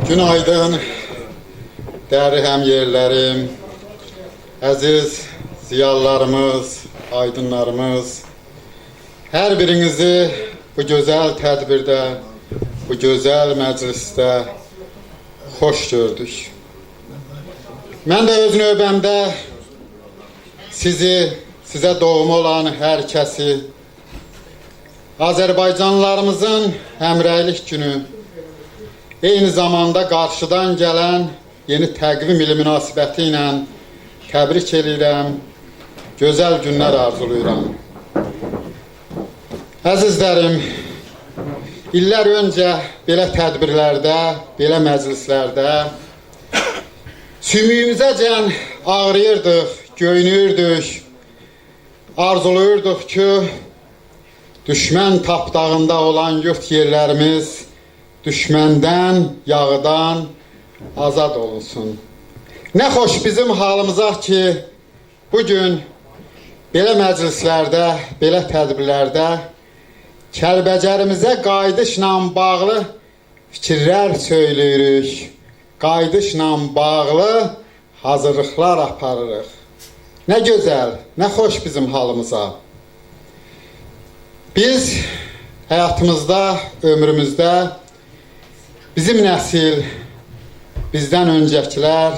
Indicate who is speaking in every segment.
Speaker 1: Günaydın, değerli həmyerlərim, əziz ziyalılarımız, aydınlarımız. Hər birinizi bu gözəl tədbirdə, bu gözəl məclisdə xoş gördük. Mən də öz növbəmdə sizə doğma olan hər kəsi, Azərbaycanlılarımızın həmrəylik günü, eyni zamanda qarşıdan gələn yeni təqvim ili münasibəti ilə təbrik edirəm, gözəl günlər arzuluyuram. Əzizlərim, illər öncə belə tədbirlərdə, belə məclislərdə sümüyümüzəcən ağrıyırdıq, göynürdük, arzuluyurduq ki, düşmən tapdağında olan yurt yerlərimiz düşməndən, yağıdan azad olunsun. Nə xoş bizim halımıza ki, bugün belə məclislərdə, belə tədbirlərdə Kəlbəcərimizə qayıdışla bağlı fikirlər söyləyirik, qayıdışla bağlı hazırlıqlar aparırıq. Nə gözəl, nə xoş bizim halımıza. Biz həyatımızda, ömrümüzdə bizim nəsil, bizdən öncəkilər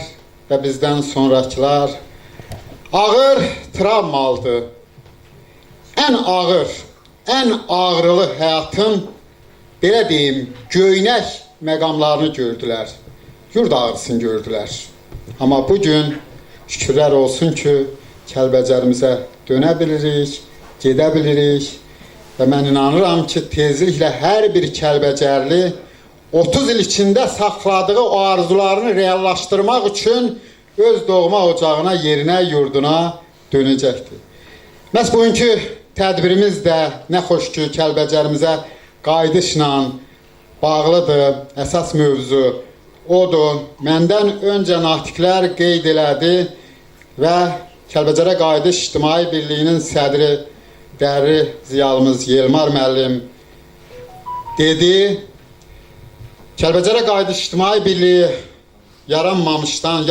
Speaker 1: və bizdən sonrakılar ağır travma aldı. Ən ağır, ən ağrılı həyatın, belə deyim, göynək məqamlarını gördülər. Yurd ağrısını gördülər. Amma bugün şükürlər olsun ki, Kəlbəcərimizə dönə bilirik, gedə bilirik və mən inanıram ki, tezliklə hər bir Kəlbəcərli 30 il içində saxladığı o arzularını reallaşdırmaq üçün öz doğma ocağına, yerinə, yurduna dönəcəkdir. Məhz bugünkü tədbirimiz də nə xoş ki, Kəlbəcərimizə qayıdışla bağlıdır. Əsas mövzu odur. Məndən öncə natiqlər qeyd elədi və Kəlbəcərə Qayıdış İctimai Birliyinin sədri, dəyərli ziyalımız Yelmar müəllim dedi, Kəlbəcərə Qayıdış İctimai Birliyi yaranmışdan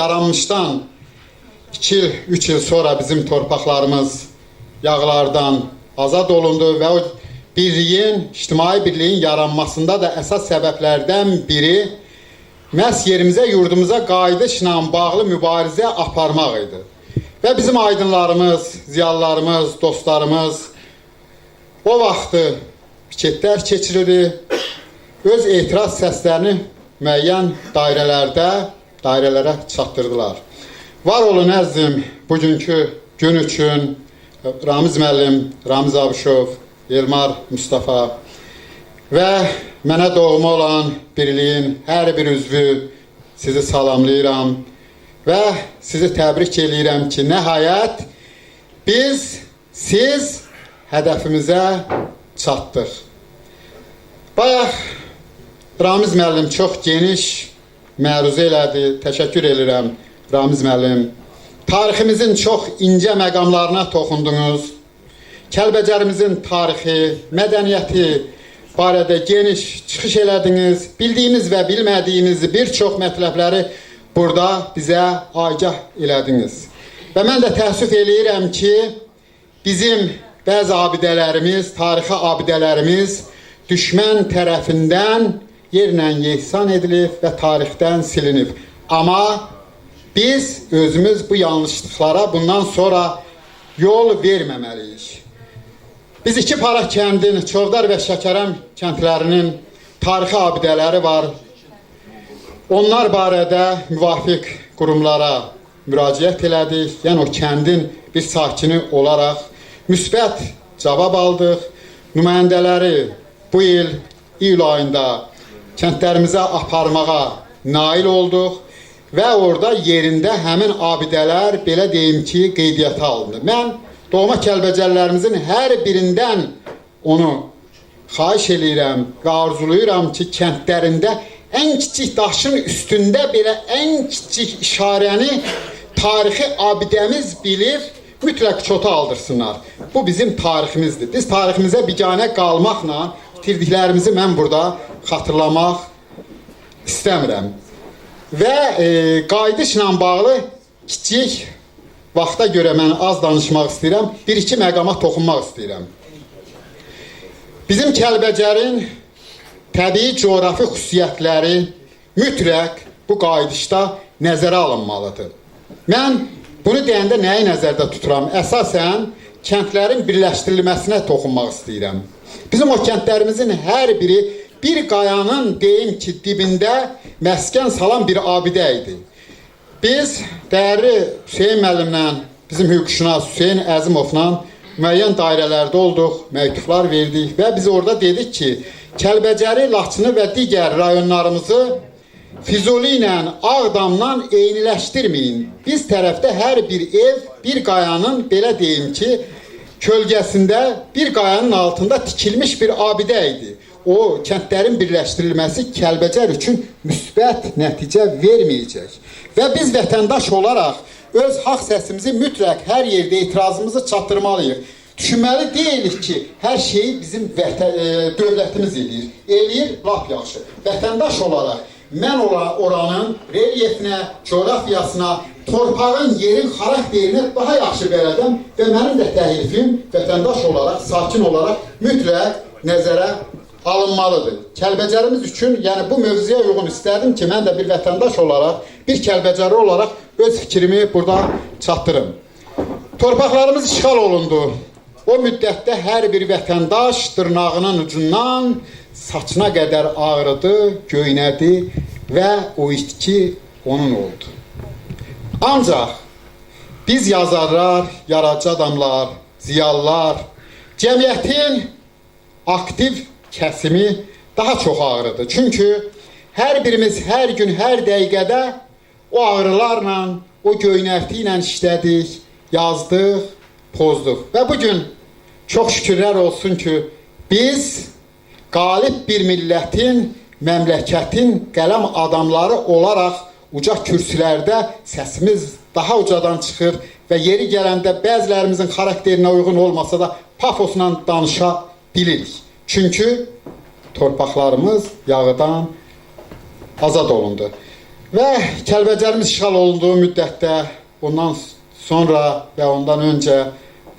Speaker 1: 2 il, 3 il sonra bizim torpaqlarımız yağlardan azad olundu və o birliyin, İctimai Birliyin yaranmasında da əsas səbəblərdən biri məhz yerimizə, yurdumuza qayıdışla bağlı mübarizə aparmaq idi. Və bizim aydınlarımız, ziyalılarımız, dostlarımız o vaxtı piketlər keçirirdi, öz etiraz səslərini müəyyən dairələrə çatdırdılar. Var olun əzizim, bugünkü gün üçün Ramiz müəllim, Ramiz Abuşov, Yelmar Mustafa və mənə doğma olan birliyin hər bir üzvü sizi salamlayıram və sizi təbrik edirəm ki, nəhayət siz hədəfimizə çatdıq. Bayaq Ramiz müəllim çox geniş məruzə elədi. Təşəkkür edirəm Ramiz müəllim. Tariximizin çox incə məqamlarına toxundunuz. Kəlbəcərimizin tarixi, mədəniyyəti barədə geniş çıxış elədiniz. Bildiyimiz və bilmədiyimiz bir çox mətləbləri burada bizə agah elədiniz. Və mən də təəssüf eləyirəm ki, bizim bəzi abidələrimiz, tarixi abidələrimiz düşmən tərəfindən yerlə yeksan edilib və tarixdən silinib. Amma biz özümüz bu yanlışlıqlara bundan sonra yol verməməliyik. Biz iki para kəndin, Çovdar və Şəkərəm kəndlərinin tarixi abidələri var. Onlar barədə müvafiq qurumlara müraciət elədik. Yəni o kəndin bir sakini olaraq müsbət cavab aldıq. Nümayəndələri bu il iyul ayında kəndlərimizə aparmağa nail olduq və orada yerində həmin abidələr, belə deyim ki, qeydiyyata alındı. Mən doğma Kəlbəcərlərimizin hər birindən onu xahiş edirəm və arzuluyuram ki, kəndlərində ən kiçik daşın üstündə belə ən kiçik işarəni tarixi abidəmiz bilir, mütləq çota aldırsınlar. Bu bizim tariximizdir. Biz tariximizə biganə qalmaqla itirdiklərimizi mən burada xatırlamaq istəmirəm. Və qayıdışla bağlı kiçik vaxta görə mən az danışmaq istəyirəm. Bir-iki məqama toxunmaq istəyirəm. Bizim Kəlbəcərin təbii coğrafi xüsusiyyətləri mütləq bu qayıdışda nəzərə alınmalıdır. Mən bunu deyəndə nəyi nəzərdə tuturam? Əsasən kəndlərin birləşdirilməsinə toxunmaq istəyirəm. Bizim o kəndlərimizin hər biri bir qayanın deyim ki, dibində məskən salan bir abidə idi. Biz dəyərli Hüseyin müəllimlə, bizim hüquqşünas Hüseyin Əzimovla müəyyən dairələrdə olduq, məktublar verdik və biz orada dedik ki, Kəlbəcəri, Laçını və digər rayonlarımızı Füzuli ilə, Ağdamla eyniləşdirməyin. Biz tərəfdə hər bir ev, bir qayanın, belə deyim ki, kölgəsində, bir qayanın altında tikilmiş bir abidə idi. O, kəndlərin birləşdirilməsi Kəlbəcər üçün müsbət nəticə verməyəcək. Və biz vətəndaş olaraq öz haqq səsimizi mütləq hər yerdə etirazımızı çatdırmalıyıq. Düşünməli deyilik ki, hər şeyi bizim dövlətimiz eləyir. Eləyir, lap yaxşı. Vətəndaş olaraq mən oranın relyefinə, coğrafiyasına, torpağın, yerin xarakterinə daha yaxşı bələdəm və mənim də təhlifim vətəndaş olaraq, sakin olaraq mütləq nəzərə alınmalıdır. Kəlbəcərimiz üçün, yəni bu mövzuya uyğun istədim ki, mən də bir vətəndaş olaraq, bir Kəlbəcəri olaraq öz fikrimi burada çatdırım. Torpaqlarımız işğal olundu. O müddətdə hər bir vətəndaş dırnağının ucundan saçına qədər ağrıdı, göynədi və o itki onun oldu. Ancaq biz yazarlar, yaradıcı adamlar, ziyalılar, cəmiyyətin aktiv kəsimi daha çox ağrıdı. Çünki hər birimiz hər gün, hər dəqiqədə o ağrılarla, o göynərti ilə işlədik, yazdıq, pozduq. Və bugün çox şükürlər olsun ki, biz qalib bir millətin, məmləkətin qələm adamları olaraq uca kürsülərdə səsimiz daha ucadan çıxır və yeri gələndə bəzilərimizin xarakterinə uyğun olmasa da pafosla danışa bilirik. Çünki torpaqlarımız yağıdan azad olundu. Və Kəlbəcərimiz işğal olunduğu müddətdə, ondan sonra və ondan öncə,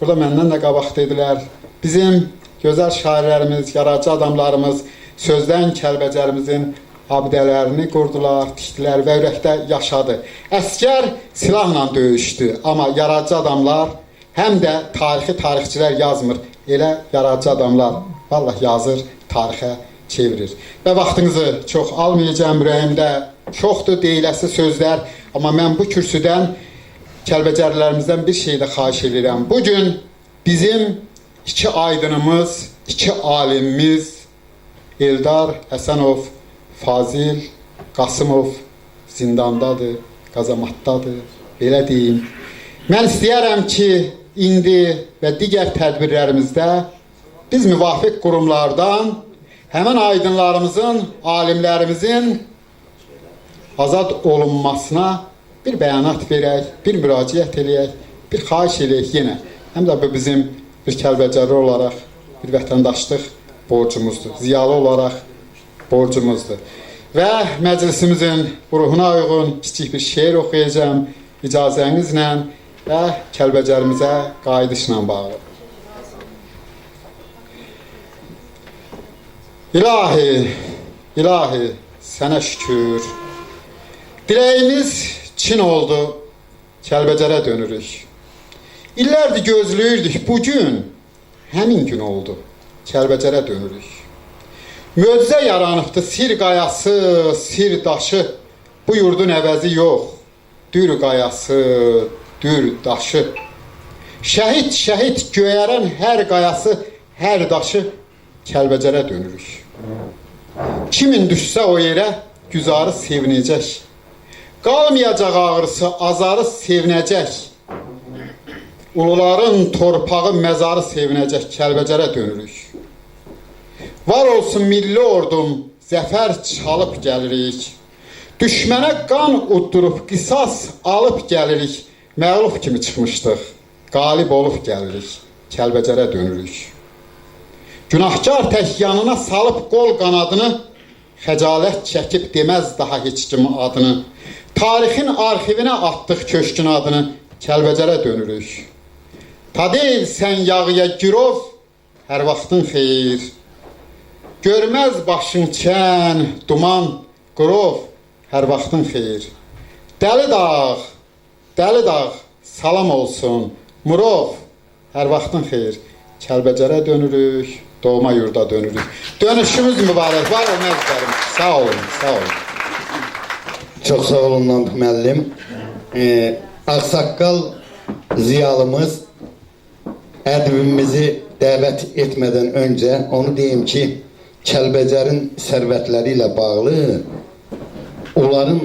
Speaker 1: burada məndən də qabaqdaydılar, bizim gözəl şairlərimiz, yaradıcı adamlarımız sözdən Kəlbəcərimizin abidələrini qurdular, tikdilər və ürəkdə yaşadı. Əskər silahla döyüşdü, amma yaradıcı adamlar həm də tarixçilər yazmır, elə yaradıcı adamlar vallahi yazır, tarixə çevirir. Və vaxtınızı çox almayacağım, ürəyimdə çoxdur deyiləsi sözlər, amma mən bu kürsüdən Kəlbəcərlilərimizdən bir şey də xahiş edirəm. Bugün bizim iki aydınımız, iki alimimiz Eldar Həsənov, Fazil Qasımov zindandadır, qazamatdadır, belə deyim. Mən istəyərəm ki, indi və digər tədbirlərimizdə biz müvafiq qurumlardan həmən aydınlarımızın, alimlərimizin azad olunmasına bir bəyanat verək, bir müraciət eləyək, bir xahiş eləyək yenə. Həm də bu bizim bir Kəlbəcərli olaraq bir vətəndaşlıq borcumuzdur, ziyalı olaraq borcumuzdur. Və məclisimizin ruhuna uyğun kiçik bir şeir oxuyacağım icazənizlə və Kəlbəcərimizə qayıdışla bağlı. İlahi, ilahi, sənə şükür. Diləyimiz Çin oldu, Kəlbəcərə dönürük. İllərdir gözləyirdik, bugün həmin gün oldu, Kəlbəcərə dönürük. Möcüzə yaranıbdı, sir qayası, sir daşı, bu yurdun əvəzi yox, dür qayası, dür daşı. Şəhid göyərən hər qayası, hər daşı, Kəlbəcərə dönürük. Kimin düşsə o yerə, güzarı sevinəcək. Qalmayacaq ağrısı, azarı sevinəcək. Uluların torpağı, məzarı sevinəcək, Kəlbəcərə dönürük. Var olsun milli ordum, zəfər çalıb gəlirik. Düşmənə qan uddurub, qisas alıb gəlirik. Məğlub kimi çıxmışdıq, qalib olub gəlirik, Kəlbəcərə dönürük. Günahkar tək yanına salıb qol qanadını, xəcalət çəkib deməz daha heç kim adını. Tarixin arxivinə atdıq köşkün adını, Kəlbəcərə dönürük. Ta deyil sən yağıya girov, hər vaxtın xeyir. Görməz başın çən, duman, qurov, hər vaxtın xeyir. Dəli dağ, salam olsun, Murov, hər vaxtın xeyir. Kəlbəcərə dönürük, doğma yurda dönürük. Dönüşümüz mübarək, var olmazlarım. Sağ olun, sağ olun.
Speaker 2: Çox sağ olun Namıq müəllim. Ağsaqqal ziyalımız ədibimizi dəvət etmədən öncə onu deyim ki, Kəlbəcərin sərvətləri ilə bağlı onların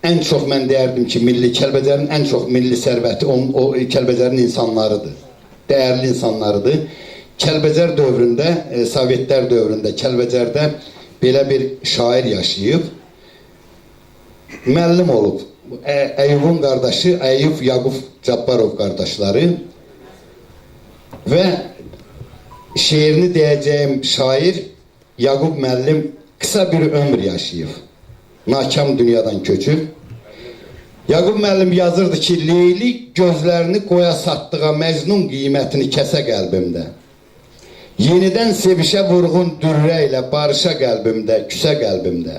Speaker 2: ən çox mən deyərdim ki, Kəlbəcərin ən çox milli sərvəti o Kəlbəcərin insanlarıdır. Dəyərli insanlarıdır. Kəlbəcər dövründə, Sovetlər dövründə Kəlbəcərdə belə bir şair yaşayıb, müəllim olub. Əyyubun qardaşı Əyyub Yaqub Cabbarov qardaşları və şeirini deyəcəyim şair Yaqub müəllim qısa bir ömür yaşayıb. Nakam dünyadan köçüb. Yaqub müəllim yazırdı ki, Leyli gözlərini qoya satdığa Məcnun qiymətini kəsə qəlbimdə. Yenidən sevişə vurğun dürrə ilə barışa qəlbimdə, küsə qəlbimdə.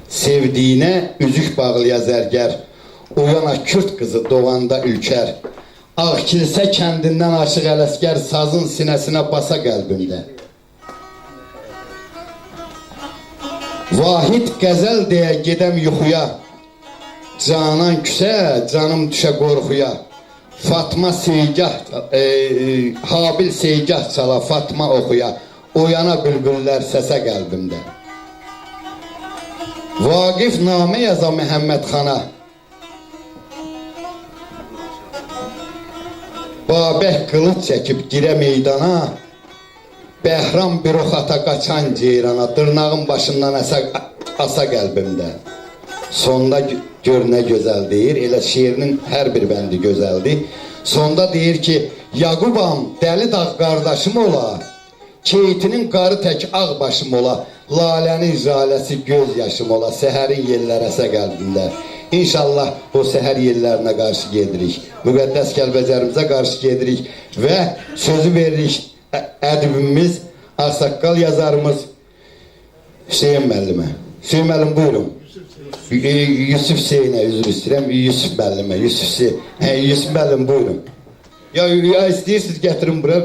Speaker 2: Sevdiyinə üzük bağlıya zərgər, oyana Kürt qızı doğanda ülkər. Ağkilsə kəndindən aşıq Ələsgər sazın sinəsinə basa qəlbimdə. Vahid qəzəl deyə gedəm yuxuya, canan küsə, canım düşə qorxuya. Fatma seygah, Habil seygah çala, Fatma oxuya, oyana bülbüllər səsə qəlbimdə. Vaqif namə yaza Məhəmməd xana, Babək qılıq çəkib girə meydana, Bəhram bir oxata qaçan ceyrana, dırnağın başından asa qəlbimdə. Sonda gör nə gözəl deyir, elə şiirinin hər bir bəndi gözəldir. Sonda deyir ki, Yaqubam dəli dağ qardaşım ola, Keytinin qarı tək ağ başım ola, Lalənin jaləsi göz yaşım ola, səhərin yellərəsə qəlbimdə. İnşallah o səhər yellərinə qarşı gedirik. Müqəddəs Kəlbəcərimizə qarşı gedirik və sözü veririk ədibimiz, ağsaqqal yazarımız Hüseyin müəllimə. Hüseyin müəllim buyurun. Yusuf Hüseyinə üzr istəyirəm, Yusuf müəllimə, Yusuf müəllim buyurun. Ya istəyirsiniz gətirin bura.